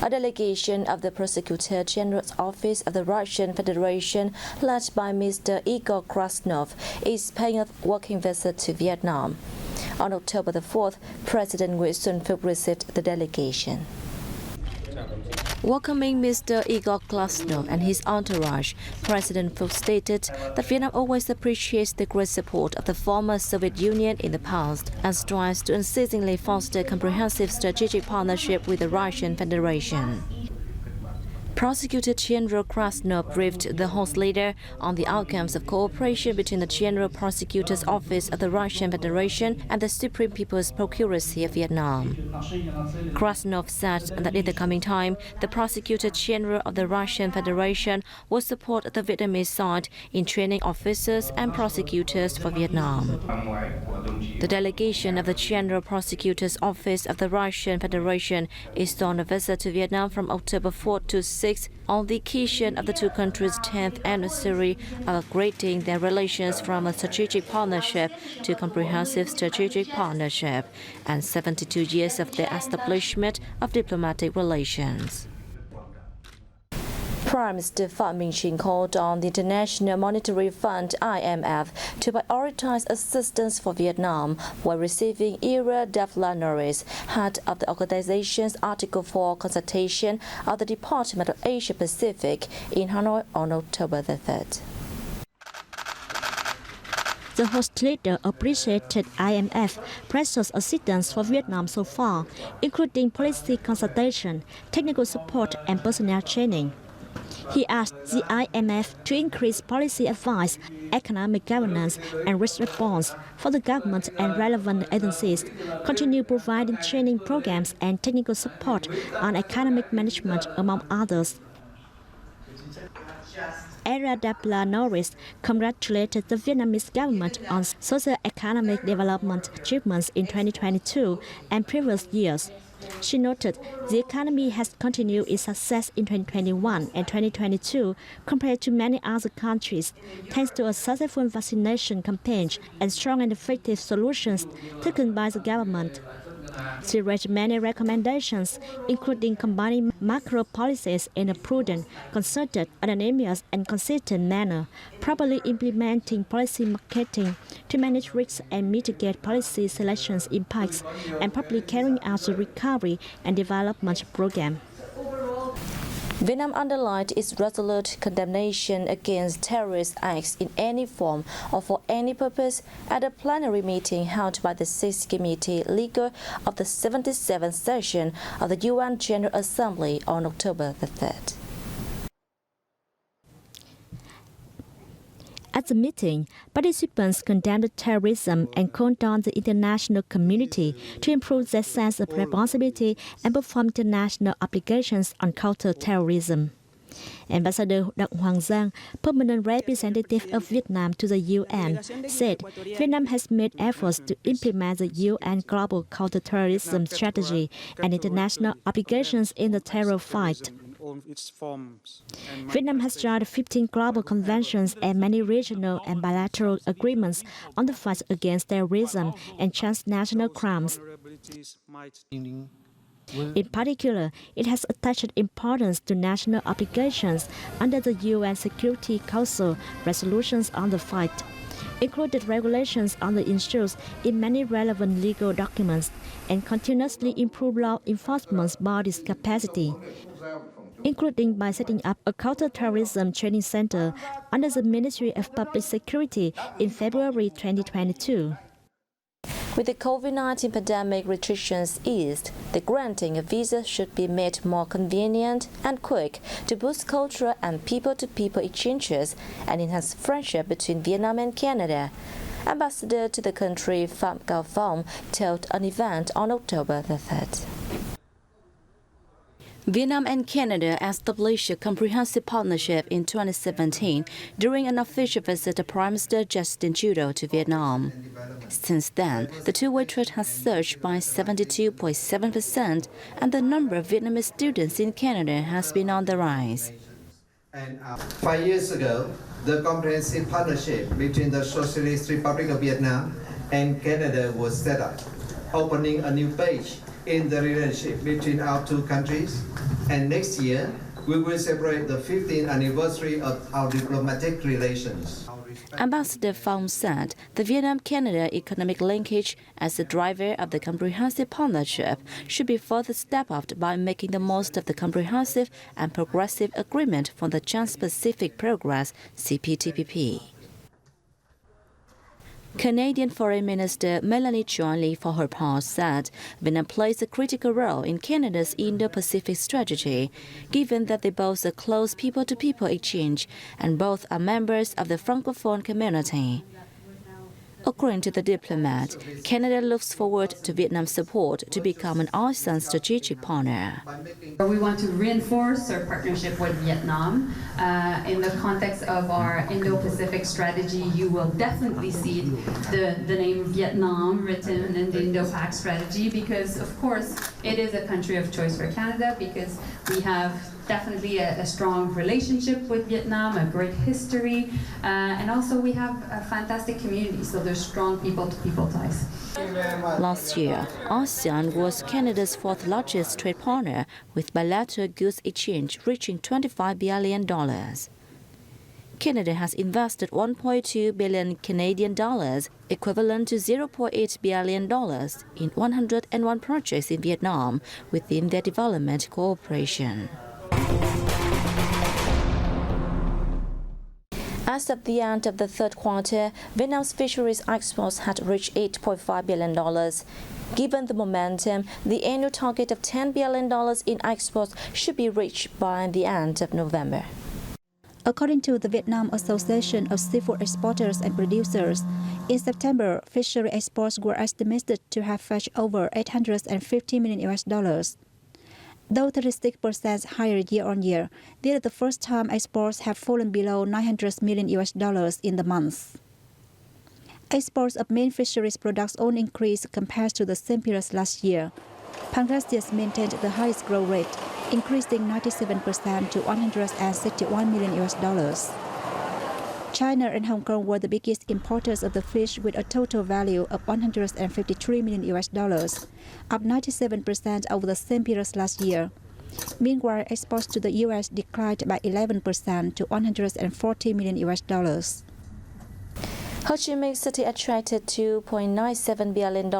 A delegation of the Prosecutor General's Office of the Russian Federation, led by Mr. Igor Krasnov, is paying a working visit to Vietnam. On October the 4th, President Nguyễn Xuân Phúc received the delegation. Welcoming Mr. Igor Krasnov and his entourage, President Phúc stated that Vietnam always appreciates the great support of the former Soviet Union in the past and strives to unceasingly foster comprehensive strategic partnership with the Russian Federation. Prosecutor General Krasnov briefed the host leader on the outcomes of cooperation between the General Prosecutor's Office of the Russian Federation and the Supreme People's Procuracy of Vietnam. Krasnov said that in the coming time, the Prosecutor General of the Russian Federation will support the Vietnamese side in training officers and prosecutors for Vietnam. The delegation of the General Prosecutor's Office of the Russian Federation is on a visit to Vietnam from October 4 to 6 on the occasion of the two countries' 10th anniversary of upgrading their relations from a strategic partnership to comprehensive strategic partnership and 72 years of the establishment of diplomatic relations. Prime Minister Phạm called on the International Monetary Fund (IMF) to prioritize assistance for Vietnam while receiving Ira Davlanoris, head of the organization's Article 4 consultation of the Department of Asia Pacific in Hanoi on October the 3rd. The host leader appreciated IMF precious assistance for Vietnam so far, including policy consultation, technical support, and personnel training. He asked the IMF to increase policy advice, economic governance, and risk response for the government and relevant agencies, continue providing training programs and technical support on economic management, among others. Ira Davlanoris congratulated the Vietnamese government on socio-economic development achievements in 2022 and previous years. She noted the economy has continued its success in 2021 and 2022 compared to many other countries, thanks to a successful vaccination campaign and strong and effective solutions taken by the government. She raised many recommendations, including combining macro policies in a prudent, concerted, unanimous, and consistent manner, properly implementing policy marketing to manage risks and mitigate policy selections impacts, and properly carrying out the recovery and development program. Vietnam underlined its resolute condemnation against terrorist acts in any form or for any purpose at a plenary meeting held by the 6th Committee Legal of the 77th session of the UN General Assembly on October the 3rd. At the meeting, participants condemned terrorism and called on the international community to improve their sense of responsibility and perform international obligations on counter-terrorism. Ambassador Đặng Hoàng Giang, permanent representative of Vietnam to the UN, said Vietnam has made efforts to implement the UN Global Counter-Terrorism Strategy and international obligations in the terror fight. Vietnam has joined 15 global conventions and many regional and bilateral agreements on the fight against terrorism and transnational crimes. In particular, it has attached importance to national obligations under the UN Security Council resolutions on the fight, included regulations on the issues in many relevant legal documents, and continuously improve law enforcement bodies' capacity, including by setting up a counter-terrorism training center under the Ministry of Public Security in February 2022. With the COVID-19 pandemic restrictions eased, the granting of visas should be made more convenient and quick to boost cultural and people-to-people exchanges and enhance friendship between Vietnam and Canada. Ambassador to the country Phạm told an event on October the 3rd. Vietnam and Canada established a comprehensive partnership in 2017 during an official visit of Prime Minister Justin Trudeau to Vietnam. Since then, the two-way trade has surged by 72.7%, and the number of Vietnamese students in Canada has been on the rise. 5 years ago, the comprehensive partnership between the Socialist Republic of Vietnam and Canada was set up, opening a new page in the relationship between our two countries. And next year, we will celebrate the 15th anniversary of our diplomatic relations. Ambassador Pham said the Vietnam-Canada economic linkage as the driver of the comprehensive partnership should be further stepped up by making the most of the comprehensive and progressive agreement for the Trans-Pacific Progress (CPTPP). Canadian Foreign Minister Melanie Joy Lee, for her part, said Vietnam plays a critical role in Canada's Indo-Pacific strategy, given that they boast a close people-to-people exchange and both are members of the Francophone community. According to the diplomat, Canada looks forward to Vietnam's support to become an ASEAN strategic partner. We want to reinforce our partnership with Vietnam. In the context of our Indo-Pacific strategy, you will definitely see the name Vietnam written in the Indo-Pac strategy because, of course, it is a country of choice for Canada because we have definitely a strong relationship with Vietnam, a great history, and also we have a fantastic community, so there's strong people-to-people ties. Last year, ASEAN was Canada's fourth largest trade partner, with bilateral goods exchange reaching $25 billion. Canada has invested 1.2 billion Canadian dollars, equivalent to $0.8 billion, in 101 projects in Vietnam within their development cooperation. As of the end of the third quarter, Vietnam's fisheries exports had reached $8.5 billion. Given the momentum, the annual target of $10 billion in exports should be reached by the end of November. According to the Vietnam Association of Seafood Exporters and Producers, in September, fishery exports were estimated to have fetched over $850 million. Though 36% higher year-on-year, this is the first time exports have fallen below $900 million in the month. Exports of main fisheries products only increased compared to the same period last year. Pangasius maintained the highest growth rate, increasing 97% to $161 million. China and Hong Kong were the biggest importers of the fish with a total value of $153 million, up 97% over the same period last year. Meanwhile, exports to the U.S. declined by 11% to $140 million. Ho Chi Minh City attracted $2.97 billion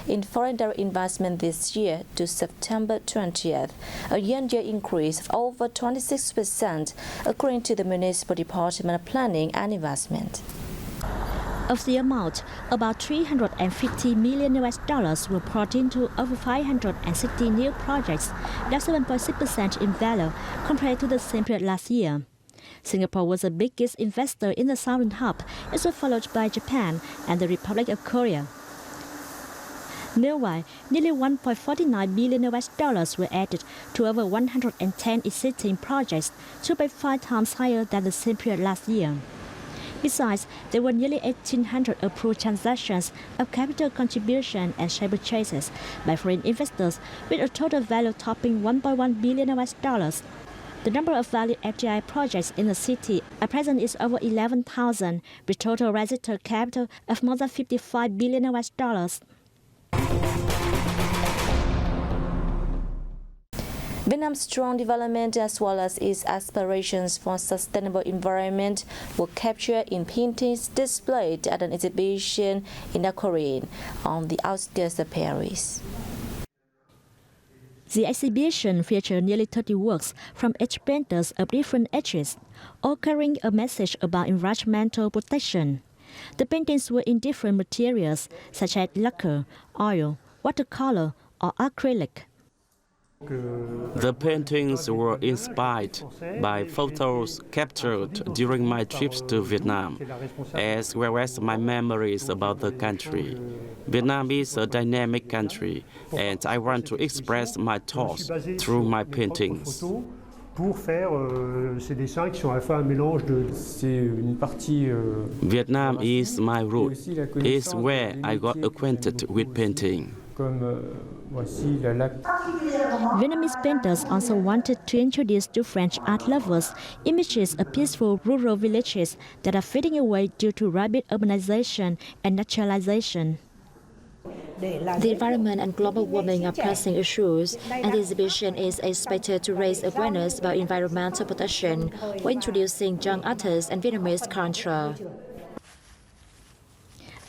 in foreign direct investment this year to September 20th, a year-on-year increase of over 26%, according to the Municipal Department of Planning and Investment. Of the amount, about $350 million were brought into over 560 new projects, that's 7.6% in value compared to the same period last year. Singapore was the biggest investor in the Southern Hub, as was followed by Japan and the Republic of Korea. Meanwhile, nearly $1.49 billion were added to over 110 existing projects, 2.5 times higher than the same period last year. Besides, there were nearly 1,800 approved transactions of capital contribution and share purchases by foreign investors, with a total value topping $1.1 billion. The number of value FDI projects in the city at present is over 11,000, with total registered capital of more than $55 billion. Vietnam's strong development as well as its aspirations for sustainable environment were captured in paintings displayed at an exhibition in the Korean on the outskirts of Paris. The exhibition featured nearly 30 works from each painters of different ages, all carrying a message about environmental protection. The paintings were in different materials, such as lacquer, oil, watercolor, or acrylic. The paintings were inspired by photos captured during my trips to Vietnam, as well as my memories about the country. Vietnam is a dynamic country, and I want to express my thoughts through my paintings. Vietnam is my root. It's where I got acquainted with painting. Vietnamese painters also wanted to introduce to French art lovers images of peaceful rural villages that are fading away due to rapid urbanization and naturalization. The environment and global warming are pressing issues, and the exhibition is expected to raise awareness about environmental protection while introducing young artists and Vietnamese culture.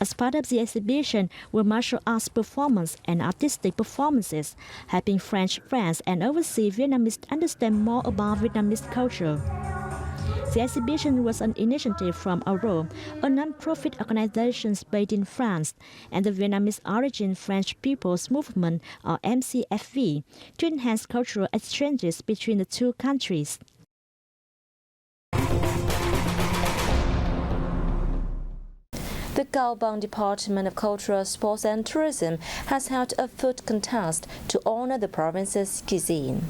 As part of the exhibition were martial arts performance and artistic performances, helping French friends and overseas Vietnamese understand more about Vietnamese culture. The exhibition was an initiative from Auro, a non-profit organization based in France, and the Vietnamese Origin French People's Movement, or MCFV, to enhance cultural exchanges between the two countries. The Cao Bang Department of Culture, Sports and Tourism has held a food contest to honor the province's cuisine.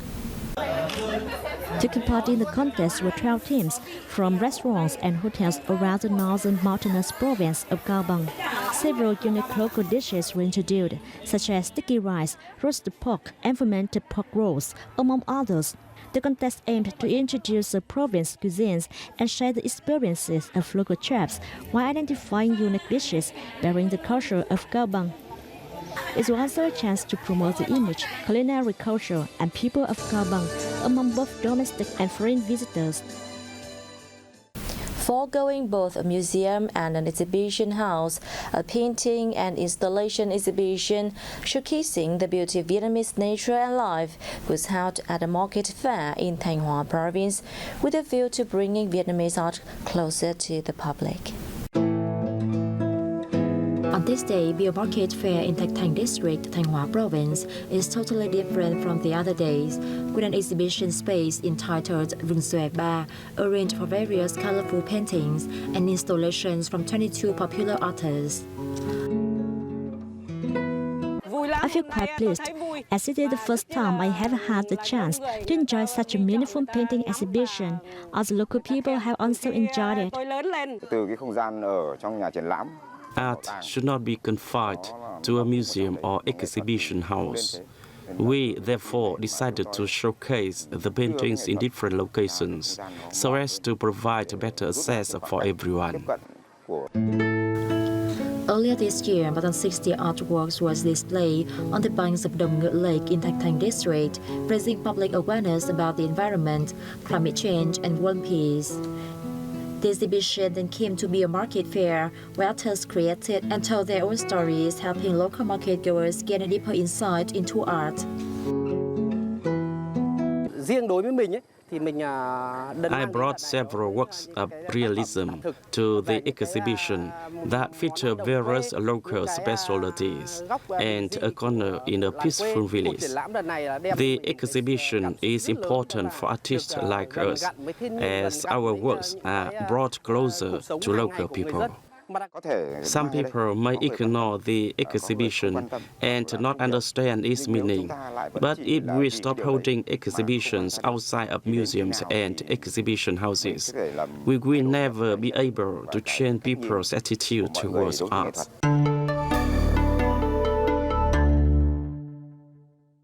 Taking part in the contest were 12 teams from restaurants and hotels around the northern mountainous province of Cao Bang. Several unique local dishes were introduced, such as sticky rice, roasted pork, and fermented pork rolls, among others. The contest aimed to introduce the province's cuisines and share the experiences of local chefs while identifying unique dishes bearing the culture of Cao Bang. It was also a chance to promote the image, culinary culture, and people of Cao Bang among both domestic and foreign visitors. Foregoing both a museum and an exhibition house, a painting and installation exhibition showcasing the beauty of Vietnamese nature and life was held at a market fair in Thanh Hóa province with a view to bringing Vietnamese art closer to the public. On this day, Beer Market Fair in Thạch Thành District, Thanh Hóa Province is totally different from the other days, with an exhibition space entitled Rừng Xòe Ba, arranged for various colorful paintings and installations from 22 popular artists. I feel quite pleased, as it is the first time I have had the chance to enjoy such a meaningful painting exhibition, as local people have also enjoyed it. Art should not be confined to a museum or exhibition house. We therefore decided to showcase the paintings in different locations so as to provide better access for everyone. Earlier this year, more than 60 artworks was displayed on the banks of Dom Ngựa Lake in Thạch Thành District, raising public awareness about the environment, climate change, and world peace. The exhibition then came to be a market fair where artists created and told their own stories, helping local market goers gain a deeper insight into art. I brought several works of realism to the exhibition that feature various local specialties and a corner in a peaceful village. The exhibition is important for artists like us, as our works are brought closer to local people. Some people may ignore the exhibition and not understand its meaning, but if we stop holding exhibitions outside of museums and exhibition houses, we will never be able to change people's attitude towards art.